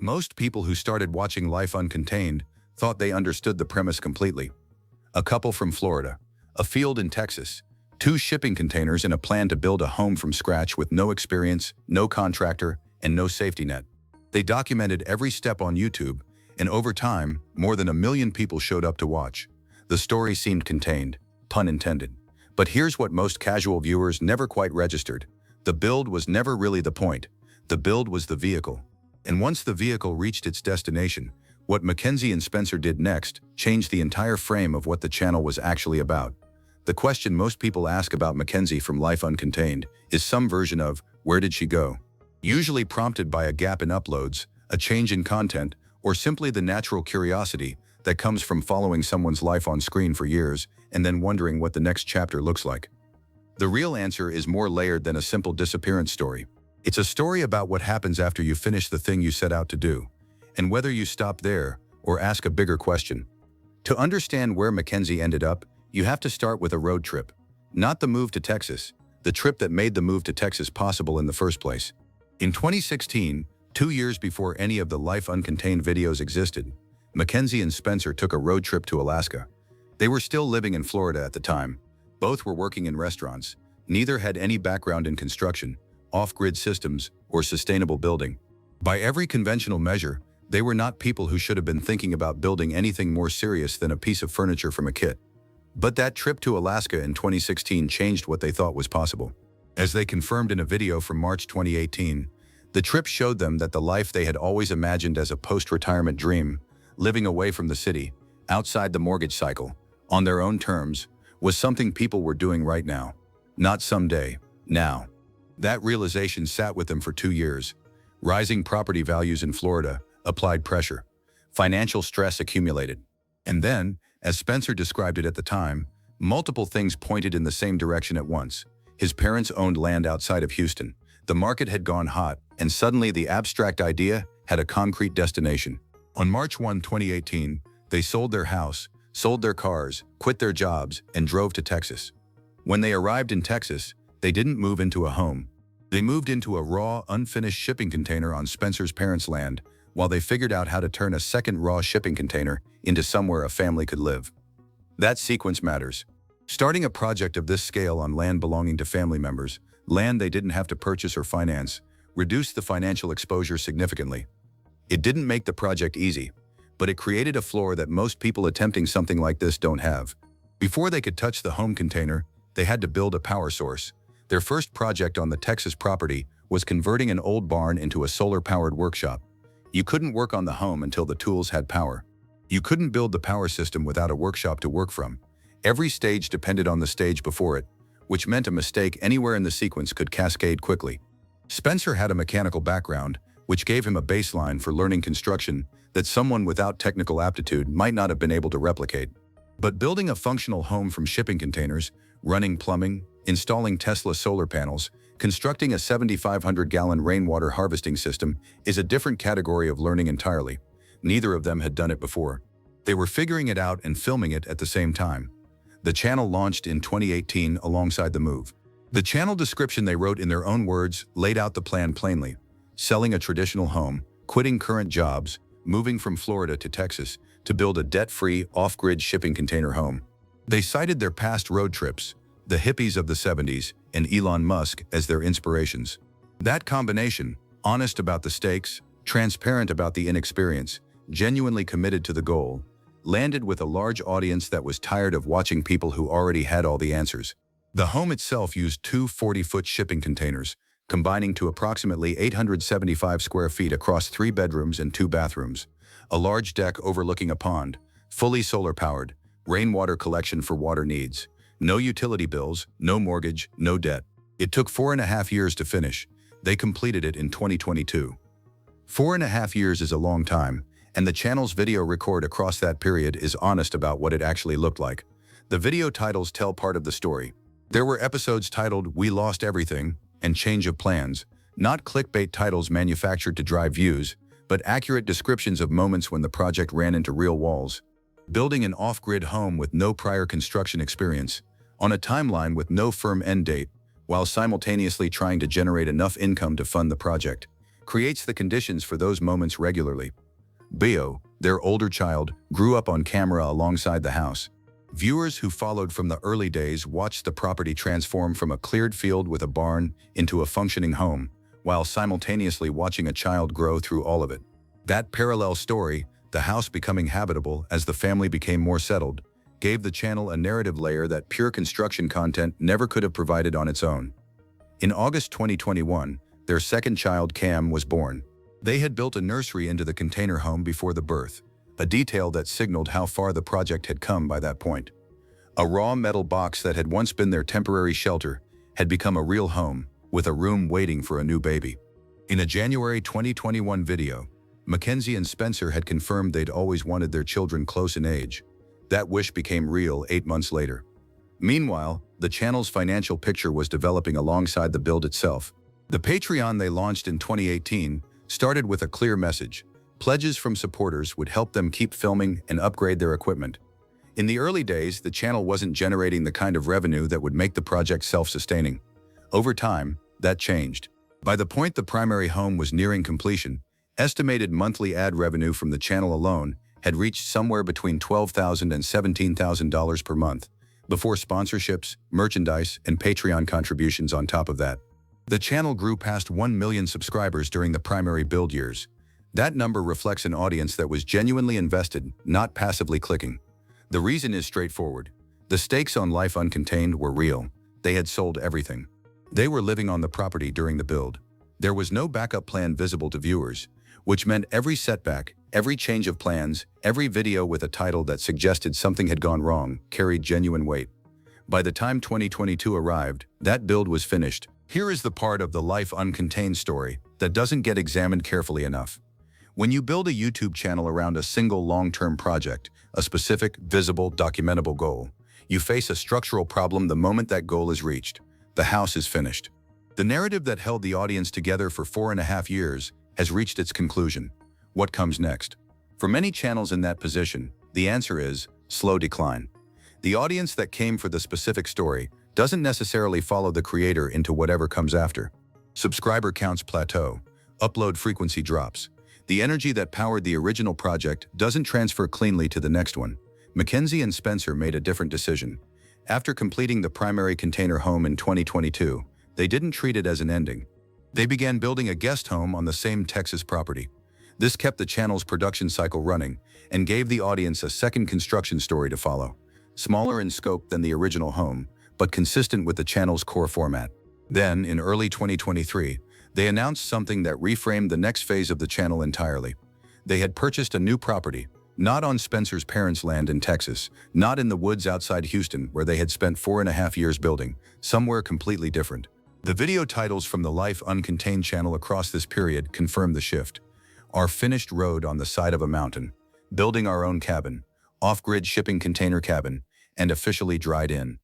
Most people who started watching Life Uncontained thought they understood the premise completely. A couple from Florida, a field in Texas, 2 shipping containers and a plan to build a home from scratch with no experience, no contractor, and no safety net. They documented every step on YouTube, and over time, more than 1 million people showed up to watch. The story seemed contained, pun intended. But here's what most casual viewers never quite registered. The build was never really the point. The build was the vehicle. And once the vehicle reached its destination, what Mackenzie and Spenser did next changed the entire frame of what the channel was actually about. The question most people ask about Mackenzie from Life Uncontained is some version of, where did she go? Usually prompted by a gap in uploads, a change in content, or simply the natural curiosity that comes from following someone's life on screen for years and then wondering what the next chapter looks like. The real answer is more layered than a simple disappearance story. It's a story about what happens after you finish the thing you set out to do, and whether you stop there or ask a bigger question. To understand where Mackenzie ended up, you have to start with a road trip. Not the move to Texas, the trip that made the move to Texas possible in the first place. In 2016, 2 years before any of the Life Uncontained videos existed, Mackenzie and Spenser took a road trip to Alaska. They were still living in Florida at the time. Both were working in restaurants. Neither had any background in construction, off-grid systems, or sustainable building. By every conventional measure, they were not people who should have been thinking about building anything more serious than a piece of furniture from a kit. But that trip to Alaska in 2016 changed what they thought was possible. As they confirmed in a video from March 2018, the trip showed them that the life they had always imagined as a post-retirement dream, living away from the city, outside the mortgage cycle, on their own terms, was something people were doing right now. Not someday, now. That realization sat with them for 2 years. Rising property values in Florida applied pressure. Financial stress accumulated. And then, as Spenser described it at the time, multiple things pointed in the same direction at once. His parents owned land outside of Houston. The market had gone hot, and suddenly the abstract idea had a concrete destination. On March 1, 2018, they sold their house, sold their cars, quit their jobs, and drove to Texas. When they arrived in Texas, they didn't move into a home. They moved into a raw, unfinished shipping container on Spenser's parents' land, while they figured out how to turn a second raw shipping container into somewhere a family could live. That sequence matters. Starting a project of this scale on land belonging to family members, land they didn't have to purchase or finance, reduced the financial exposure significantly. It didn't make the project easy, but it created a floor that most people attempting something like this don't have. Before they could touch the home container, they had to build a power source. Their first project on the Texas property was converting an old barn into a solar-powered workshop. You couldn't work on the home until the tools had power. You couldn't build the power system without a workshop to work from. Every stage depended on the stage before it, which meant a mistake anywhere in the sequence could cascade quickly. Spenser had a mechanical background, which gave him a baseline for learning construction that someone without technical aptitude might not have been able to replicate. But building a functional home from shipping containers, running plumbing, installing Tesla solar panels, constructing a 7,500-gallon rainwater harvesting system is a different category of learning entirely. Neither of them had done it before. They were figuring it out and filming it at the same time. The channel launched in 2018 alongside the move. The channel description they wrote in their own words laid out the plan plainly. Selling a traditional home, quitting current jobs, moving from Florida to Texas to build a debt-free, off-grid shipping container home. They cited their past road trips, the hippies of the 70s, and Elon Musk as their inspirations. That combination, honest about the stakes, transparent about the inexperience, genuinely committed to the goal, landed with a large audience that was tired of watching people who already had all the answers. The home itself used 2 40-foot shipping containers, combining to approximately 875 square feet across 3 bedrooms and 2 bathrooms, a large deck overlooking a pond, fully solar-powered, rainwater collection for water needs, no utility bills, no mortgage, no debt. It took 4.5 years to finish. They completed it in 2022. 4.5 years is a long time, and the channel's video record across that period is honest about what it actually looked like. The video titles tell part of the story. There were episodes titled "We Lost Everything" and "Change of Plans," not clickbait titles manufactured to drive views, but accurate descriptions of moments when the project ran into real walls. Building an off-grid home with no prior construction experience, on a timeline with no firm end date, while simultaneously trying to generate enough income to fund the project. creates the conditions for those moments regularly. Bio, their older child, grew up on camera alongside the house. Viewers who followed from the early days watched the property transform from a cleared field with a barn into a functioning home, while simultaneously watching a child grow through all of it. That parallel story, the house becoming habitable as the family became more settled, gave the channel a narrative layer that pure construction content never could have provided on its own. In August 2021, their second child, Cam, was born. They had built a nursery into the container home before the birth, a detail that signaled how far the project had come by that point. A raw metal box that had once been their temporary shelter had become a real home, with a room waiting for a new baby. In a January 2021 video, Mackenzie and Spenser had confirmed they'd always wanted their children close in age. That wish became real 8 months later. Meanwhile, the channel's financial picture was developing alongside the build itself. The Patreon they launched in 2018 started with a clear message. Pledges from supporters would help them keep filming and upgrade their equipment. In the early days, the channel wasn't generating the kind of revenue that would make the project self-sustaining. Over time, that changed. By the point the primary home was nearing completion, estimated monthly ad revenue from the channel alone had reached somewhere between $12,000 and $17,000 per month, before sponsorships, merchandise, and Patreon contributions on top of that. The channel grew past 1 million subscribers during the primary build years. That number reflects an audience that was genuinely invested, not passively clicking. The reason is straightforward. The stakes on Life Uncontained were real. They had sold everything. They were living on the property during the build. There was no backup plan visible to viewers, which meant every setback, every change of plans, every video with a title that suggested something had gone wrong carried genuine weight. By the time 2022 arrived, that build was finished. Here is the part of the Life Uncontained story that doesn't get examined carefully enough. When you build a YouTube channel around a single long-term project, a specific, visible, documentable goal, you face a structural problem the moment that goal is reached. The house is finished. The narrative that held the audience together for 4.5 years has reached its conclusion. What comes next? For many channels in that position, the answer is slow decline. The audience that came for the specific story doesn't necessarily follow the creator into whatever comes after. Subscriber counts plateau. Upload frequency drops. The energy that powered the original project doesn't transfer cleanly to the next one. Mackenzie and Spenser made a different decision. After completing the primary container home in 2022, they didn't treat it as an ending. They began building a guest home on the same Texas property. This kept the channel's production cycle running and gave the audience a second construction story to follow. Smaller in scope than the original home, but consistent with the channel's core format. Then, in early 2023, they announced something that reframed the next phase of the channel entirely. They had purchased a new property, not on Spenser's parents' land in Texas, not in the woods outside Houston where they had spent 4.5 years building, somewhere completely different. The video titles from the Life Uncontained channel across this period confirm the shift. Our finished road on the side of a mountain, building our own cabin, off-grid shipping container cabin, and officially dried in.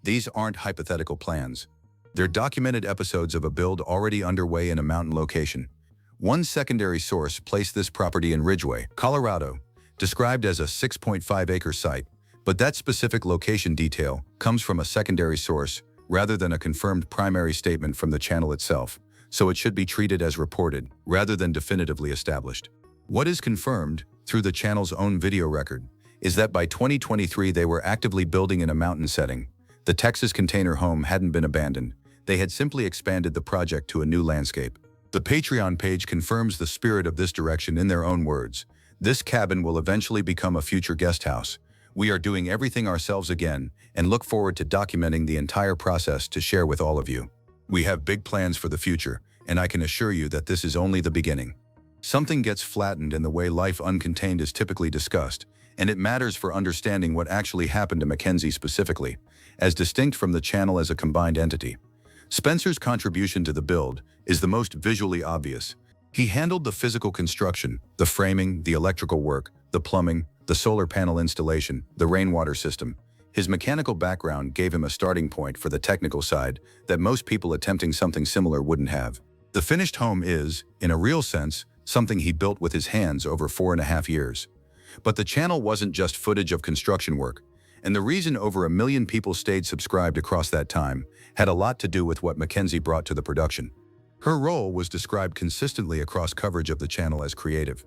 These aren't hypothetical plans. They're documented episodes of a build already underway in a mountain location. One secondary source placed this property in Ridgway, Colorado, described as a 6.5-acre site, but that specific location detail comes from a secondary source rather than a confirmed primary statement from the channel itself, so it should be treated as reported rather than definitively established. What is confirmed, through the channel's own video record, is that by 2023 they were actively building in a mountain setting. The Texas container home hadn't been abandoned. They had simply expanded the project to a new landscape. The Patreon page confirms the spirit of this direction in their own words. This cabin will eventually become a future guest house. We are doing everything ourselves again and look forward to documenting the entire process to share with all of you. We have big plans for the future, and I can assure you that this is only the beginning. Something gets flattened in the way Life Uncontained is typically discussed, and it matters for understanding what actually happened to McKenzie specifically, as distinct from the channel as a combined entity. Spenser's contribution to the build is the most visually obvious. He handled the physical construction, the framing, the electrical work, the plumbing, the solar panel installation, the rainwater system. His mechanical background gave him a starting point for the technical side that most people attempting something similar wouldn't have. The finished home is, in a real sense, something he built with his hands over 4.5 years. But the channel wasn't just footage of construction work, and the reason over 1 million people stayed subscribed across that time had a lot to do with what Mackenzie brought to the production. Her role was described consistently across coverage of the channel as creative.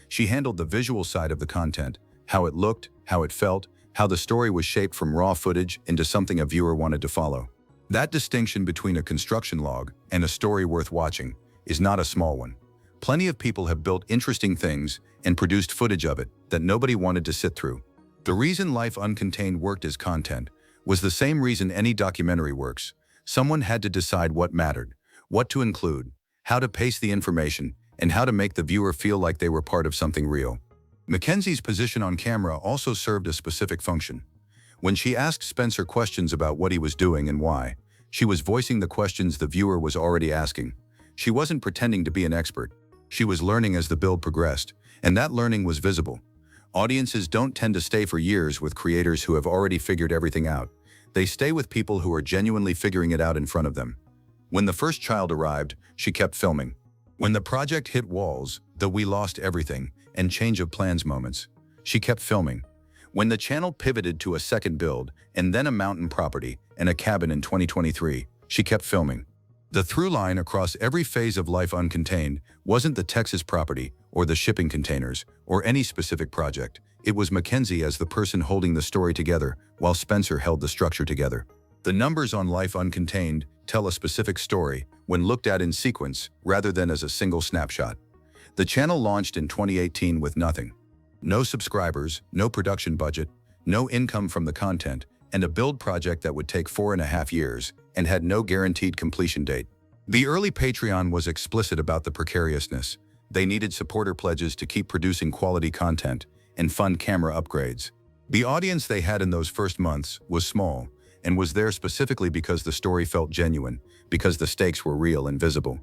She handled the visual side of the content, how it looked, how it felt, how the story was shaped from raw footage into something a viewer wanted to follow. That distinction between a construction log and a story worth watching is not a small one. Plenty of people have built interesting things and produced footage of it that nobody wanted to sit through. The reason Life Uncontained worked as content was the same reason any documentary works. Someone had to decide what mattered, what to include, how to pace the information, and how to make the viewer feel like they were part of something real. Mackenzie's position on camera also served a specific function. When she asked Spenser questions about what he was doing and why, she was voicing the questions the viewer was already asking. She wasn't pretending to be an expert. She was learning as the build progressed, and that learning was visible. Audiences don't tend to stay for years with creators who have already figured everything out. They stay with people who are genuinely figuring it out in front of them. When the first child arrived, she kept filming. When the project hit walls, the "we lost everything" and change of plans moments, she kept filming. When the channel pivoted to a second build and then a mountain property and a cabin in 2023, she kept filming. The through line across every phase of Life Uncontained wasn't the Texas property or the shipping containers or any specific project. It was Mackenzie as the person holding the story together while Spenser held the structure together. The numbers on Life Uncontained tell a specific story when looked at in sequence rather than as a single snapshot. The channel launched in 2018 with nothing. No subscribers, no production budget, no income from the content, and a build project that would take 4.5 years and had no guaranteed completion date. The early Patreon was explicit about the precariousness. They needed supporter pledges to keep producing quality content and fund camera upgrades. The audience they had in those first months was small and was there specifically because the story felt genuine, because the stakes were real and visible.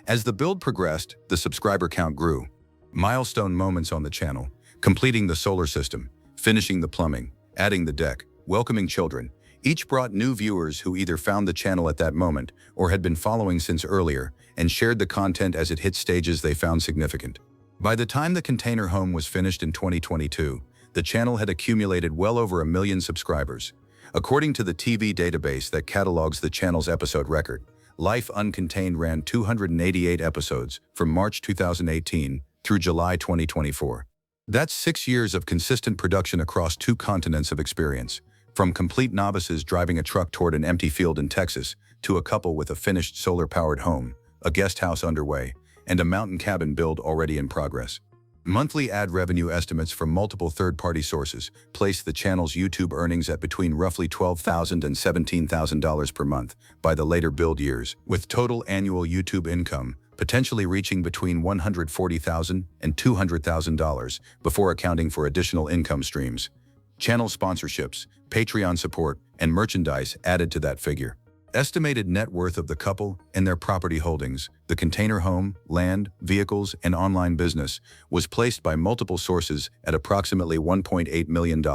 As the build progressed, the subscriber count grew. Milestone moments on the channel, completing the solar system, finishing the plumbing, adding the deck, welcoming children, each brought new viewers who either found the channel at that moment or had been following since earlier and shared the content as it hit stages they found significant. By the time the container home was finished in 2022, the channel had accumulated well over 1 million subscribers. According to the TV database that catalogs the channel's episode record, Life Uncontained ran 288 episodes from March 2018 through July 2024. That's 6 years of consistent production across 2 continents of experience, from complete novices driving a truck toward an empty field in Texas to a couple with a finished solar-powered home, a guest house underway, and a mountain cabin build already in progress. Monthly ad revenue estimates from multiple third-party sources place the channel's YouTube earnings at between roughly $12,000 and $17,000 per month by the later build years, with total annual YouTube income potentially reaching between $140,000 and $200,000 before accounting for additional income streams. Channel sponsorships, Patreon support, and merchandise added to that figure. Estimated net worth of the couple and their property holdings, the container home, land, vehicles, and online business, was placed by multiple sources at approximately $1.8 million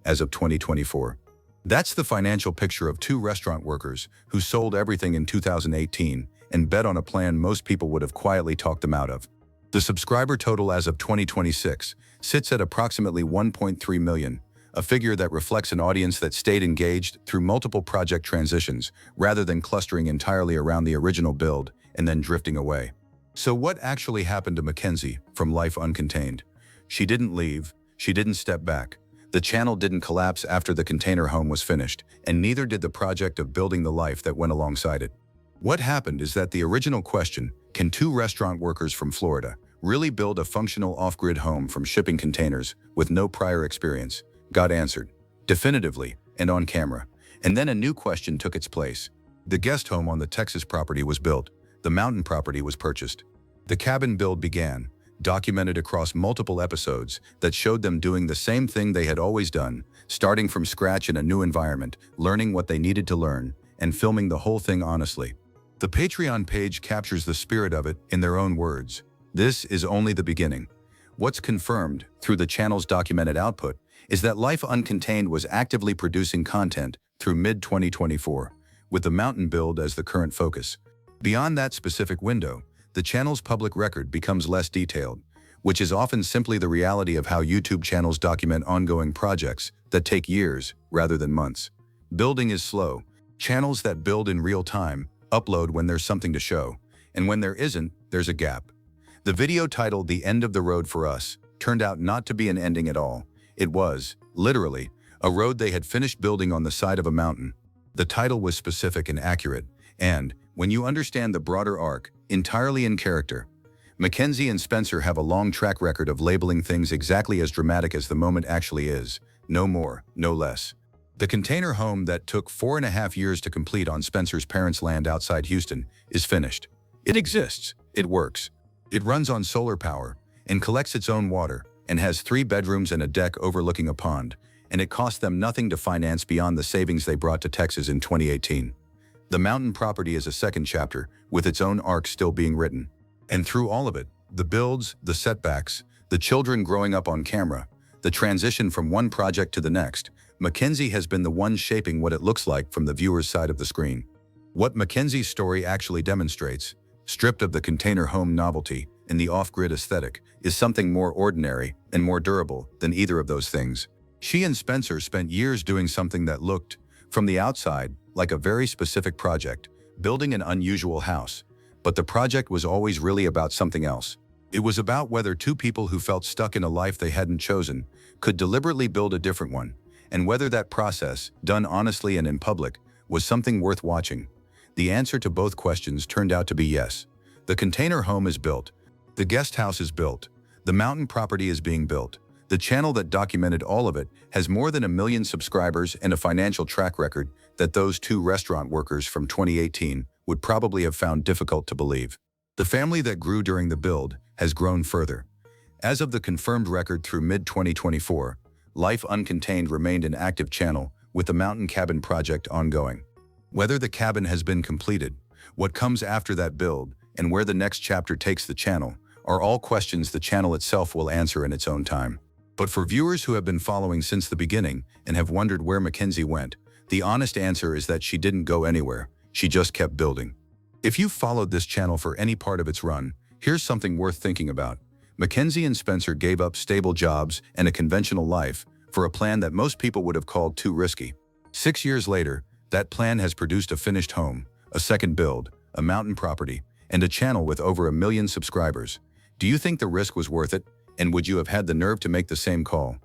as of 2024. That's the financial picture of 2 restaurant workers who sold everything in 2018 and bet on a plan most people would have quietly talked them out of. The subscriber total as of 2026 sits at approximately 1.3 million, a figure that reflects an audience that stayed engaged through multiple project transitions rather than clustering entirely around the original build and then drifting away. So what actually happened to Mackenzie from Life Uncontained? She didn't leave, she didn't step back. The channel didn't collapse after the container home was finished, and neither did the project of building the life that went alongside it. What happened is that the original question, can 2 restaurant workers from Florida really build a functional off-grid home from shipping containers with no prior experience, got answered, definitively and on camera. And then a new question took its place. The guest home on the Texas property was built. The mountain property was purchased. The cabin build began, documented across multiple episodes that showed them doing the same thing they had always done, starting from scratch in a new environment, learning what they needed to learn, and filming the whole thing honestly. The Patreon page captures the spirit of it in their own words. This is only the beginning. What's confirmed through the channel's documented output is that Life Uncontained was actively producing content through mid-2024, with the mountain build as the current focus. Beyond that specific window, the channel's public record becomes less detailed, which is often simply the reality of how YouTube channels document ongoing projects that take years rather than months. Building is slow. Channels that build in real time upload when there's something to show, And when there isn't, there's a gap. The video titled "The End of the Road for Us" turned out not to be an ending at all. It was, literally, a road they had finished building on the side of a mountain. The title was specific and accurate, and, when you understand the broader arc, entirely in character. Mackenzie and Spenser have a long track record of labeling things exactly as dramatic as the moment actually is. No more, no less. The container home that took 4.5 years to complete on Spenser's parents' land outside Houston is finished. It exists. It works. It runs on solar power and collects its own water and has 3 bedrooms and a deck overlooking a pond, and it cost them nothing to finance beyond the savings they brought to Texas in 2018. The mountain property is a second chapter, with its own arc still being written. And through all of it, the builds, the setbacks, the children growing up on camera, the transition from one project to the next, McKenzie has been the one shaping what it looks like from the viewer's side of the screen. What Mackenzie's story actually demonstrates, stripped of the container home novelty and the off-grid aesthetic, is something more ordinary and more durable than either of those things. She and Spenser spent years doing something that looked, from the outside, like a very specific project, building an unusual house. But the project was always really about something else. It was about whether 2 people who felt stuck in a life they hadn't chosen could deliberately build a different one, and whether that process, done honestly and in public, was something worth watching. The answer to both questions turned out to be yes. The container home is built. The guest house is built. The mountain property is being built. The channel that documented all of it has more than 1 million subscribers and a financial track record that those 2 restaurant workers from 2018 would probably have found difficult to believe. The family that grew during the build has grown further. As of the confirmed record through mid-2024, Life Uncontained remained an active channel with the mountain cabin project ongoing. Whether the cabin has been completed, what comes after that build, and where the next chapter takes the channel are all questions the channel itself will answer in its own time. But for viewers who have been following since the beginning and have wondered where Mackenzie went, the honest answer is that she didn't go anywhere. She just kept building. If you've followed this channel for any part of its run, here's something worth thinking about. Mackenzie and Spenser gave up stable jobs and a conventional life for a plan that most people would have called too risky. 6 years later, that plan has produced a finished home, a second build, a mountain property, and a channel with over 1 million subscribers. Do you think the risk was worth it? And would you have had the nerve to make the same call?